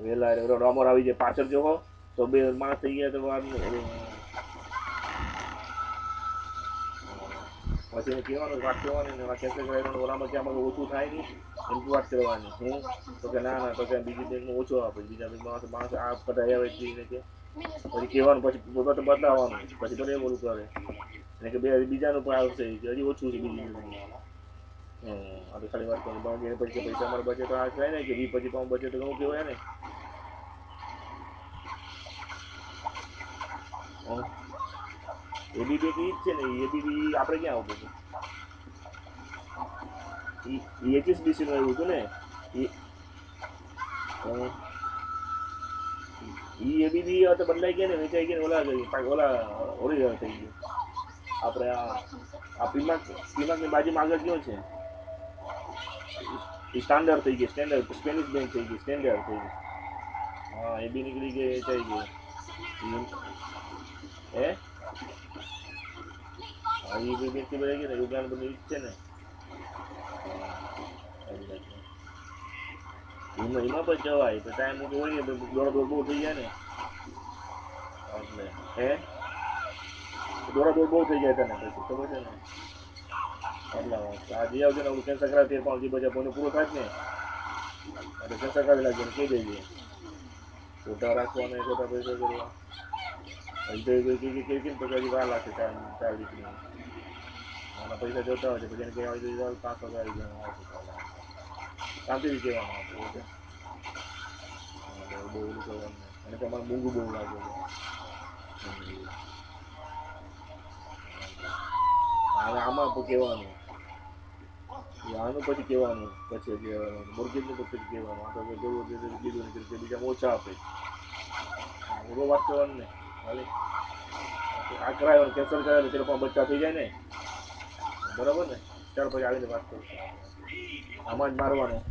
વેલા રમોર આવી જાય પાછળ જોવો તો બે માણસ થઈ ગયા તો પછી કહેવાનું વાત કરવાની ને કેન્સલ કરાવવાનું ઓલામાં ક્યાં અમારે ઓછું થાય નહીં એમ વાત કરવાની હું તો કે ના તો કે બીજી બેંકમાં ઓછો આપે બીજા બેંકમાં માણસ આ બધા આવે ને કે પછી કહેવાનું પછી પોતે બદલાવાનું પછી ભલે બોલું કરે એટલે કે બે બીજાનું પણ આવશે હજી ઓછું છે બીજી આ તો ખાલી વાત કરવાની પછી પૈસા અમારે બચે તો આ થાય ને કે પછી પાઉં બચે તો ઘણું કહેવાય ને એબીબી ઈ જ છે ને એબીબી આપણે ક્યાં આવતું હતું HSBC નું આવ્યું હતું ને ઈ એબીબી તો બદલાઈ ગયા ને વેચાઈ ગયા ને ઓલા ઓરિજિનલ થઈ ગયું આપણે આ પીમાકની બાજુમાં આગળ કયો છે એ સ્ટાન્ડર્ડ થઈ ગઈ સ્ટેન્ડર્ડ સ્પેનિશ બેંક થઈ ગઈ સ્ટેન્ડર્ડ થઈ ગઈ હા એ બી નીકળી ગઈ વેચાઈ ગઈ હે હા એ બી બેંક બધાઈ ગઈ ને યુગાન બધું ઈ જ છે ને એમાં પણ જવાય તો ટાઈમ હોય ને દોડ બહુ થઈ જાય ને એટલે હે દોડ બહુ થઈ જાય તને પછી ખબર છે ને એટલા આ જે આવશે ને કેન્સલ કરાવી પણ જે બધા કોઈને પૂરો થાય ને એટલે કેન્સલ કરાવી લાગશે ને કહી દેજે ખોટા રાખવાના ખોટા પૈસા કરવા હજી તો હજી વાર લાગશે 4 વીકની આના પૈસા જોતા હોય પછી એને કહેવાય 500 આવી ગયા શાંતિથી કહેવાનું આપણે બહુ ઓલું કરવાનું અને તમારે મોંઘું બહુ લાગે છે આમાં કહેવાનું આનું પછી કહેવાનું પછી મોર્ગેજનું પછી કહેવાનું આ તો જરૂર કીધું ને કે બીજા ઓછા આપે એવો વાત કરવાનું ને ખાલી આ કરાવ્યો કેન્સલ કરાવે તે પણ બચ્ચા થઈ જાય ને બરાબર ને ચાલ પછી આવીને વાત કરશું આમાં જ મારવાનું